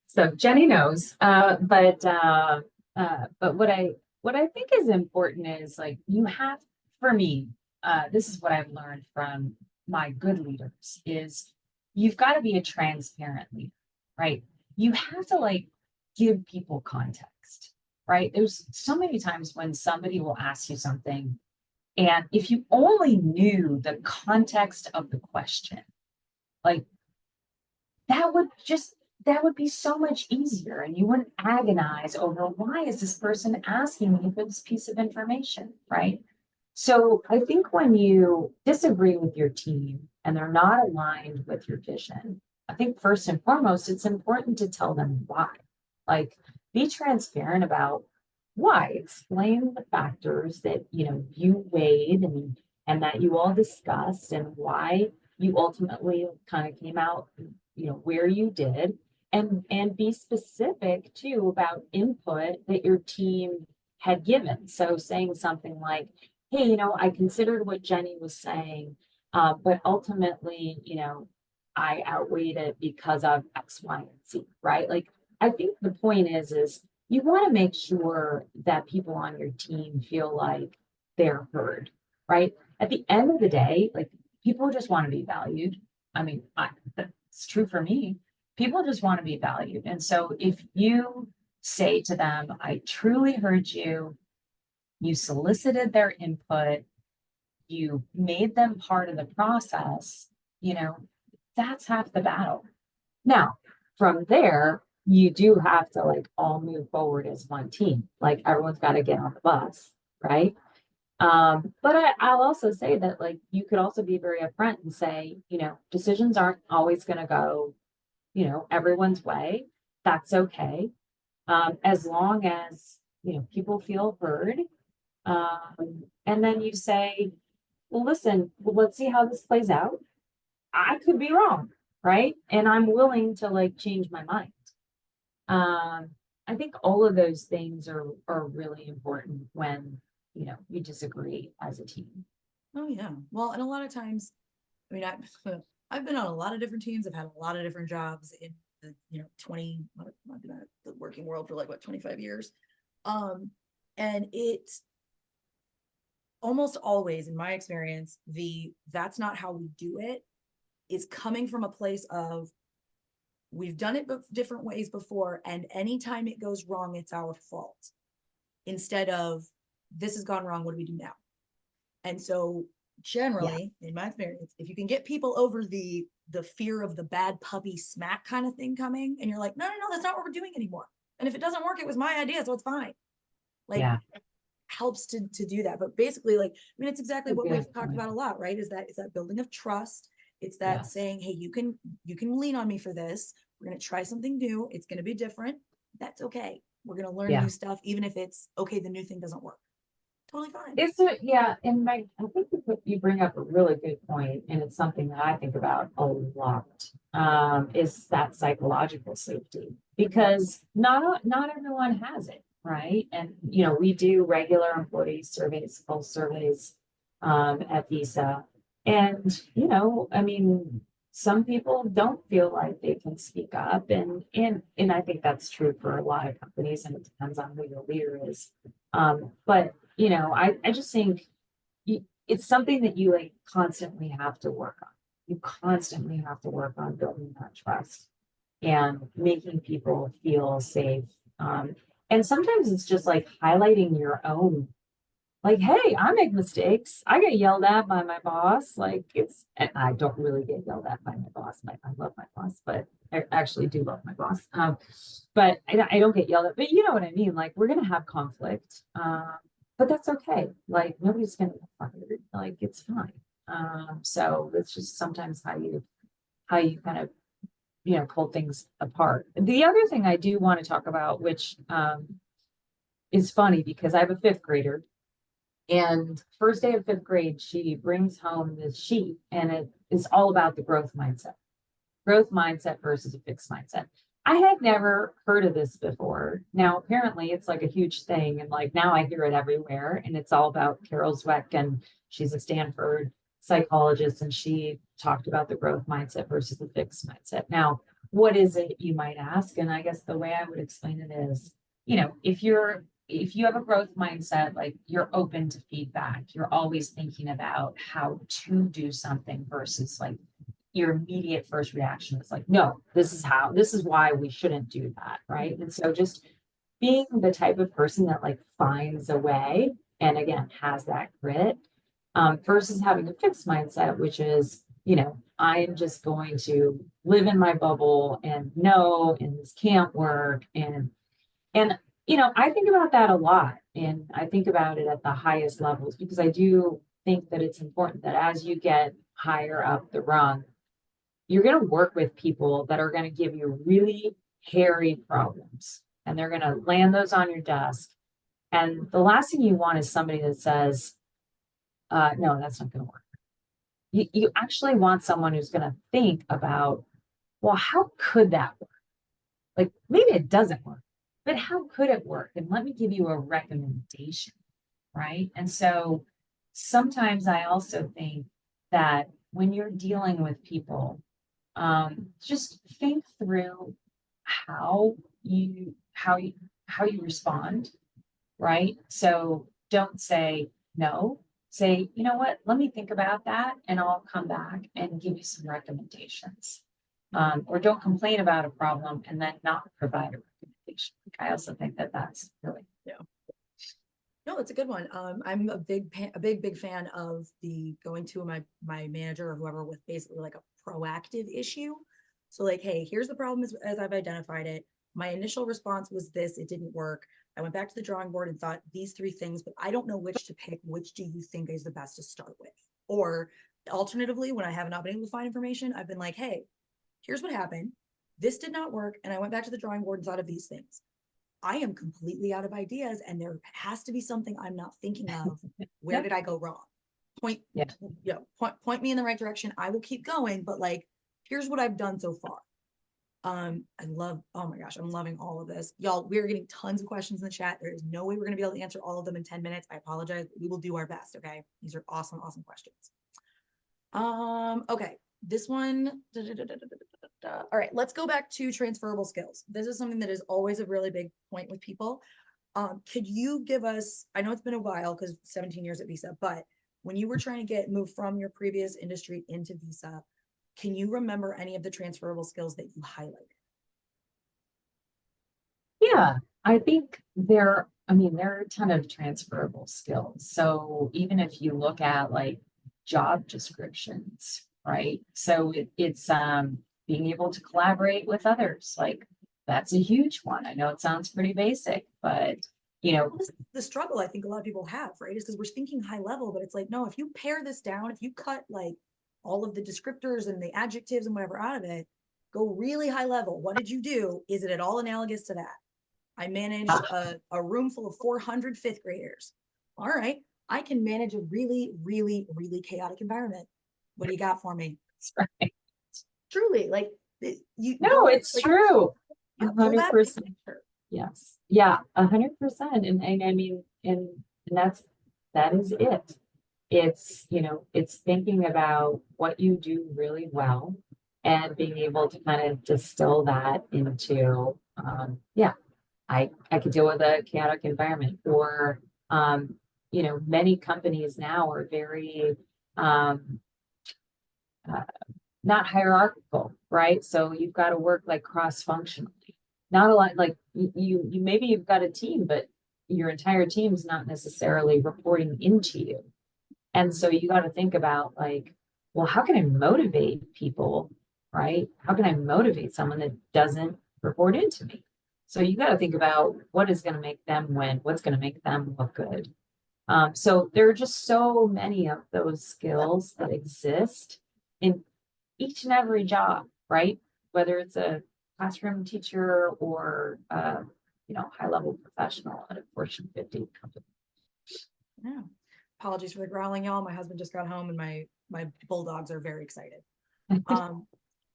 so Jenny knows. But what I think is important is like for me, this is what I've learned from my good leaders is you've got to be a transparent leader, right? You have to like give people context, right? There's so many times when somebody will ask you something, and if you only knew the context of the question, like that would be so much easier, and you wouldn't agonize over why is this person asking me for this piece of information, right? So I think when you disagree with your team and they're not aligned with your vision, I think first and foremost, it's important to tell them why. Like, be transparent about why. Explain the factors that you weighed and that you all discussed, and why you ultimately kind of came out where you did, and be specific too about input that your team had given. So saying something like, hey, I considered what Jenny was saying, but ultimately, I outweighed it because of X, Y, and Z, right? Like, I think the point is you want to make sure that people on your team feel like they're heard, right? At the end of the day, like, people just want to be valued. I mean, that's true for me. People just want to be valued. And so if you say to them, I truly heard you, you solicited their input, you made them part of the process, that's half the battle. Now, from there, you do have to like all move forward as one team. Like, everyone's got to get on the bus, right? But I'll also say that like you could also be very upfront and say, decisions aren't always going to go, everyone's way. That's okay. As long as people feel heard. And then you say, well, listen, let's see how this plays out. I could be wrong, right? And I'm willing to like change my mind. I think all of those things are really important when you disagree as a team. Oh yeah. Well, and a lot of times, I mean, I've been on a lot of different teams. I've had a lot of different jobs in the 20, I've been at the working world for like 25 years. And it's almost always, in my experience, that's not how we do it is coming from a place of we've done it different ways before, and anytime it goes wrong, it's our fault. Instead of this has gone wrong. What do we do now? And so generally, in my experience, if you can get people over the fear of the bad puppy smack kind of thing coming, and you're like, no, that's not what we're doing anymore. And if it doesn't work, it was my idea, so it's fine. Like, Yeah. helps to do that. But basically, like, I mean, it's exactly what we've talked point. about a lot, right? Is that building of trust. It's that Yes. saying, hey, you can lean on me for this. We're going to try something new. It's going to be different. That's okay. We're going to learn Yeah. new stuff, even if it's okay, the new thing doesn't work. Totally fine. It's a, yeah, and Meg, I think you bring up a really good point, and it's something that I think about a lot. Is that psychological safety, because not everyone has it, right? And you know, we do regular employee surveys, pulse surveys, at Visa, and you know, I mean, some people don't feel like they can speak up, and I think that's true for a lot of companies, and it depends on who your leader is. But you know, I just think it's something that you like constantly have to work on. You constantly have to work on building that trust and making people feel safe. And sometimes it's just like highlighting your own, like, hey, I make mistakes. I get yelled at by my boss. Like and I don't really get yelled at by my boss. I love my boss, but I actually do love my boss. But I don't get yelled at, but you know what I mean? Like, we're going to have conflict. But that's okay. Like, nobody's going to get fired. Like, it's fine. So it's just sometimes how you kind of, you know, pull things apart. The other thing I do want to talk about, which is funny because I have a fifth grader, and first day of fifth grade, she brings home this sheet, and it is all about the growth mindset versus a fixed mindset. I had never heard of this before. Now, apparently it's like a huge thing. And like now I hear it everywhere, and it's all about Carol Dweck, and she's a Stanford psychologist, and she talked about the growth mindset versus the fixed mindset. Now, what is it, you might ask? And I guess the way I would explain it is, you know, if you have a growth mindset, like you're open to feedback, you're always thinking about how to do something versus like your immediate first reaction is like, no, this is why we shouldn't do that. Right. And so just being the type of person that like finds a way and again has that grit, versus having a fixed mindset, which is, you know, I am just going to live in my bubble and no, and this can't work. And you know, I think about that a lot, and I think about it at the highest levels because I do think that it's important that as you get higher up the rung, you're going to work with people that are going to give you really hairy problems, and they're going to land those on your desk. And the last thing you want is somebody that says, no, that's not going to work. You actually want someone who's going to think about, well, how could that work? Like maybe it doesn't work, but how could it work? And let me give you a recommendation, right? And so sometimes I also think that when you're dealing with people, just think through how you respond, right? So don't say no. Say, you know what? Let me think about that, and I'll come back and give you some recommendations. Or don't complain about a problem and then not provide a recommendation. I also think that that's really No, that's a good one. I'm a big fan of the going to my manager or whoever with basically like a proactive issue. So like, hey, here's the problem as I've identified it. My initial response was this, it didn't work. I went back to the drawing board and thought these three things, but I don't know which to pick. Which do you think is the best to start with? Or alternatively, when I have not been able to find information, I've been like, hey, here's what happened. This did not work. And I went back to the drawing board and thought of these things. I am completely out of ideas, and there has to be something I'm not thinking of. Where did I go wrong? Point me in the right direction. I will keep going, but like, here's what I've done so far. Oh my gosh, I'm loving all of this. Y'all, we're getting tons of questions in the chat. There is no way we're going to be able to answer all of them in 10 minutes. I apologize. We will do our best. Okay. These are awesome, awesome questions. Okay. This one. All right, let's go back to transferable skills. This is something that is always a really big point with people. Could you give us, I know it's been a while because 17 years at Visa, but when you were trying to move from your previous industry into Visa, can you remember any of the transferable skills that you highlighted? Yeah. I think there are a ton of transferable skills. So even if you look at like job descriptions, right? So it's being able to collaborate with others. Like that's a huge one. I know it sounds pretty basic, but you know, Well, this is the struggle I think a lot of people have, right? Is because we're thinking high level, but it's like, no, if you pare this down, if you cut like all of the descriptors and the adjectives and whatever out of it, go really high level. What did you do? Is it at all analogous to that? I managed a room full of 400 fifth graders. All right, I can manage a really, really, really chaotic environment. What do you got for me? that's right. Truly, like you No, go it's like true. yeah, pull that big 100%. picture. Yes. Yeah, 100%. And I mean, and that is it. It's, it's thinking about what you do really well and being able to kind of distill that into, yeah, I could deal with a chaotic environment or, many companies now are very, um, uh, not hierarchical, right? So you've got to work like cross-functionally. Not a lot like you maybe you've got a team, but your entire team is not necessarily reporting into you. And so you got to think about like, well, how can I motivate people, right? How can I motivate someone that doesn't report into me? So you got to think about what is going to make them win, what's going to make them look good. So there are just so many of those skills that exist in each and every job, right? Whether it's a classroom teacher or high level professional at a Fortune 50 company. Yeah. Apologies for the growling, y'all. My husband just got home and my bulldogs are very excited.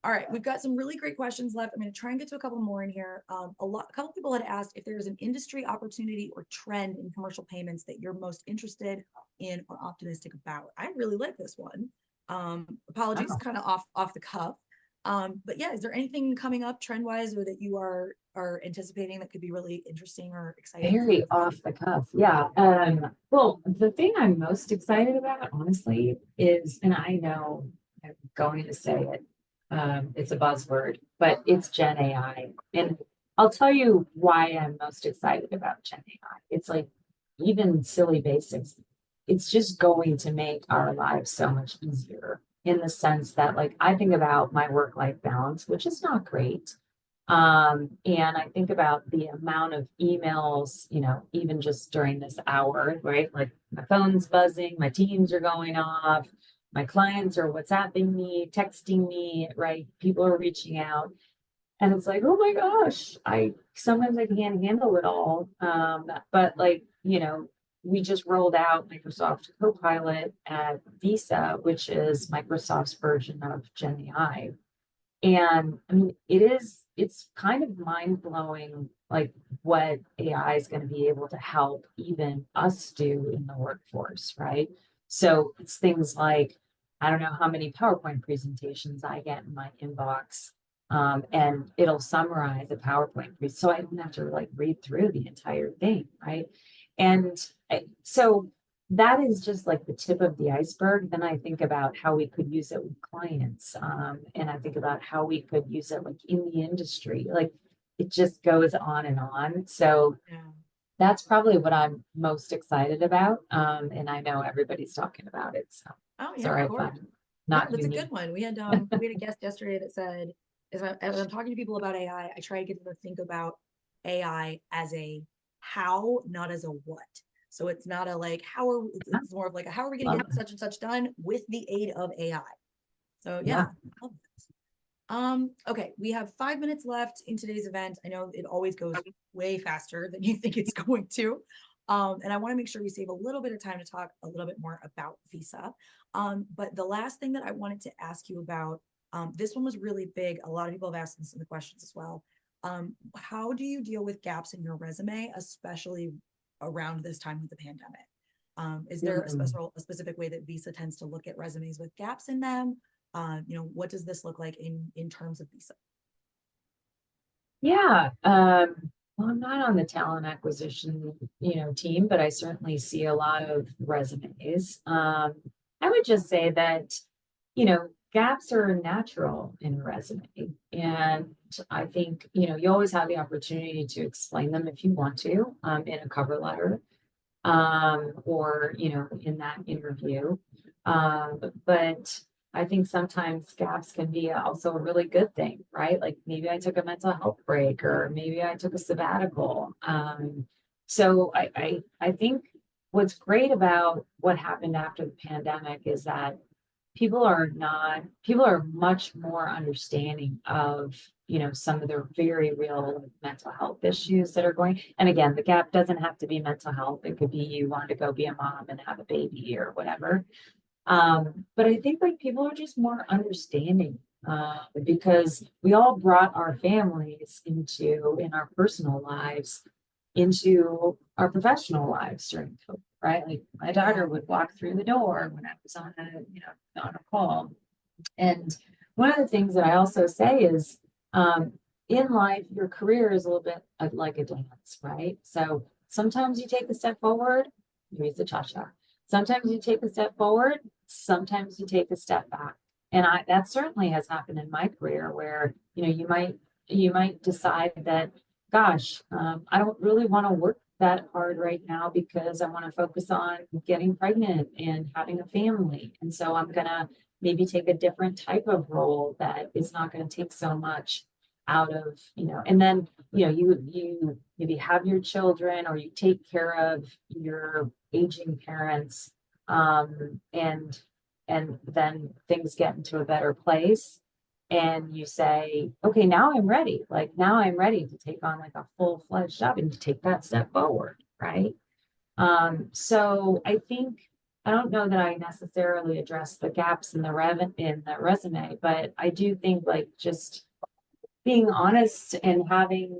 All right, we've got some really great questions left. I'm going to try and get to a couple more in here. A couple people had asked if there's an industry opportunity or trend in commercial payments that you're most interested in or optimistic about. I really like this one. Apologies, Oh. kind of off the cuff. But yeah, is there anything coming up trend wise or that you are anticipating that could be really interesting or exciting? Very off the cuff. Yeah. Well, the thing I'm most excited about, honestly, is, and I know I'm going to say it, it's a buzzword, but it's Gen AI. And I'll tell you why I'm most excited about Gen AI. It's like even silly basics. It's just going to make our lives so much easier in the sense that, like, I think about my work-life balance, which is not great. And I think about the amount of emails, even just during this hour, right? Like my phone's buzzing, my Teams are going off, my clients are WhatsApping me, texting me, right? People are reaching out. And it's like, oh my gosh, I sometimes I can't handle it all. But like, we just rolled out Microsoft Copilot at Visa, which is Microsoft's version of Gen AI. And I mean, it's kind of mind blowing, like what AI is going to be able to help even us do in the workforce, right? So it's things like, I don't know how many PowerPoint presentations I get in my inbox, and it'll summarize a PowerPoint. So I don't have to like read through the entire thing, right? And so that is just like the tip of the iceberg. Then I think about how we could use it with clients. And I think about how we could use it like in the industry. Like it just goes on and on. So Yeah. that's probably what I'm most excited about. And I know everybody's talking about it. So Oh yeah, sorry of if course. I'm No, not that's a unique. good one. We had a guest yesterday that said, as I'm talking to people about AI, I try to get them to think about AI as a how, not as a what. So it's not a like it's more of like a how are we going to Love get such and such done with the aid of AI. So it. yeah, Yeah. love this. Okay, we have 5 minutes left in today's event. I know it always goes way faster than you think it's going to. And I want to make sure we save a little bit of time to talk a little bit more about Visa. But the last thing that I wanted to ask you about, this one was really big. A lot of people have asked this in the questions as well. How do you deal with gaps in your resume, especially around this time of the pandemic? Is there a specific way that Visa tends to look at resumes with gaps in them? What does this look like in terms of Visa? Yeah. Well, I'm not on the talent acquisition, team, but I certainly see a lot of resumes. I would just say that, gaps are natural in a resume. And I think, you always have the opportunity to explain them if you want to, in a cover letter, or, in that interview. But I think sometimes gaps can be also a really good thing, right? Like maybe I took a mental health break or maybe I took a sabbatical. So I think what's great about what happened after the pandemic is that people are much more understanding of, some of their very real mental health issues that are going. And again, the gap doesn't have to be mental health. It could be you want to go be a mom and have a baby or whatever. But I think like people are just more understanding, because we all brought our families in our personal lives into our professional lives during COVID, right? Like my daughter would walk through the door when I was on a call. And one of the things that I also say is, in life, your career is a little bit like a dance, right? So sometimes you take a step forward, here's the cha-cha. Sometimes you take a step forward, sometimes you take a step back. And that certainly has happened in my career where, you might decide that, gosh, I don't really want to work that hard right now because I want to focus on getting pregnant and having a family. And so I'm going to maybe take a different type of role that is not going to take so much out of, and then, you maybe have your children or you take care of your aging parents, and then things get into a better place and you say, okay, now I'm ready. Like now I'm ready to take on like a full-fledged job and to take that step forward, right? So I think I don't know that I necessarily address the gaps in the resume, but I do think like just being honest and having,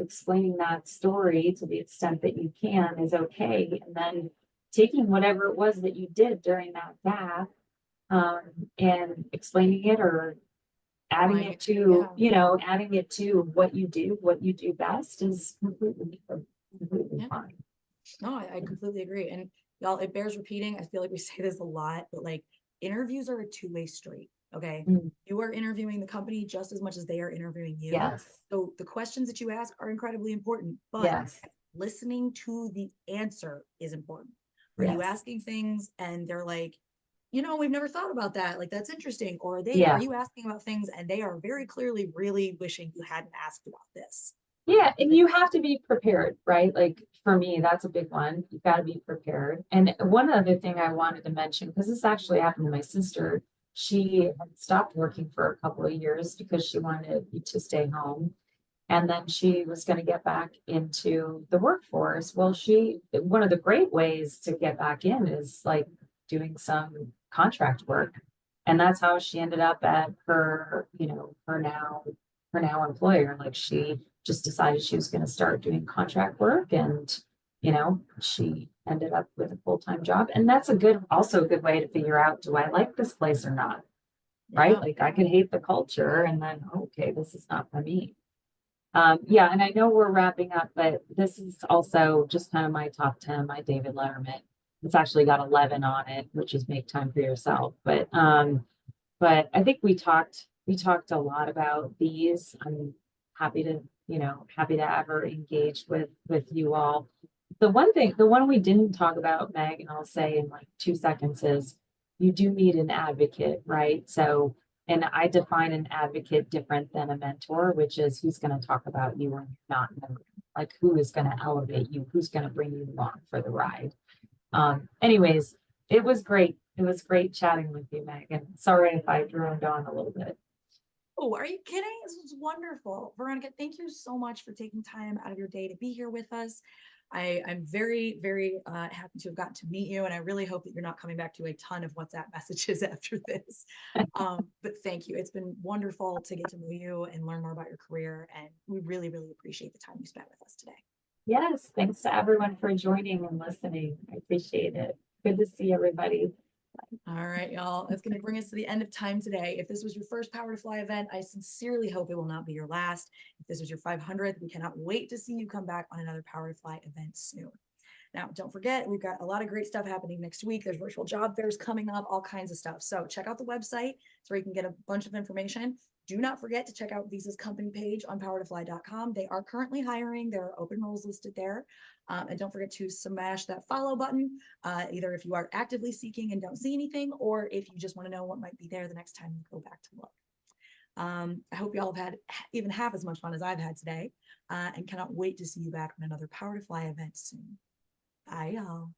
explaining that story to the extent that you can is okay. And then taking whatever it was that you did during that gap, and explaining it or adding Applying it it, to, yeah. adding it to what you do best is completely Yeah. fine. No, I completely agree. And y'all, it bears repeating. I feel like we say this a lot, but like interviews are a two-way street. Okay. Mm, You are interviewing the company just as much as they are interviewing you. yes, So the questions that you ask are incredibly important, but yes, listening to the answer is important. Are you yes, asking things and they're like, we've never thought about that. Like, that's interesting. Or are yeah. you asking about things and they are very clearly really wishing you hadn't asked about this? Yeah, and you have to be prepared, right? Like for me, that's a big one. You've got to be prepared. And one other thing I wanted to mention, because this actually happened to my sister, she had stopped working for a couple of years because she wanted to stay home. And then she was going to get back into the workforce. Well, one of the great ways to get back in is like doing some contract work. And that's how she ended up at her now employer. Like she just decided she was going to start doing contract work and, she ended up with a full-time job. And that's also a good way to figure out, do I like this place or not? Right? Yeah. Like I could hate the culture and then, okay, this is not for me. Yeah, and I know we're wrapping up, but this is also just kind of my top 10, my David Letterman. It's actually got 11 on it, which is make time for yourself. But I think we talked a lot about these. I'm happy to, happy to ever engage with you all. The one we didn't talk about, Meg, and I'll say in like 2 seconds is you do need an advocate, right? So, and I define an advocate different than a mentor, which is who's going to talk about you when you're not in the room, like who is going to elevate you, who's going to bring you along for the ride. Anyways, it was great. It was great chatting with you, Megan. Sorry if I droned on a little bit. Oh, are you kidding? This was wonderful. Veronica, thank you so much for taking time out of your day to be here with us. I'm very, very happy to have gotten to meet you, and I really hope that you're not coming back to a ton of WhatsApp messages after this. But thank you. It's been wonderful to get to know you and learn more about your career, and we really, really appreciate the time you spent with us today. Yes, thanks to everyone for joining and listening. I appreciate it. Good to see everybody. All right, y'all. That's going to bring us to the end of time today. If this was your first Power to Fly event, I sincerely hope it will not be your last. If this was your 500th, we cannot wait to see you come back on another Power to Fly event soon. Now, don't forget, we've got a lot of great stuff happening next week. There's virtual job fairs coming up, all kinds of stuff. So check out the website. It's where you can get a bunch of information. Do not forget to check out Visa's company page on powertofly.com. They are currently hiring. There are open roles listed there. And don't forget to smash that follow button, either if you are actively seeking and don't see anything, or if you just want to know what might be there the next time you go back to look. I hope you all have had even half as much fun as I've had today, and cannot wait to see you back on another Power to Fly event soon. Bye, y'all.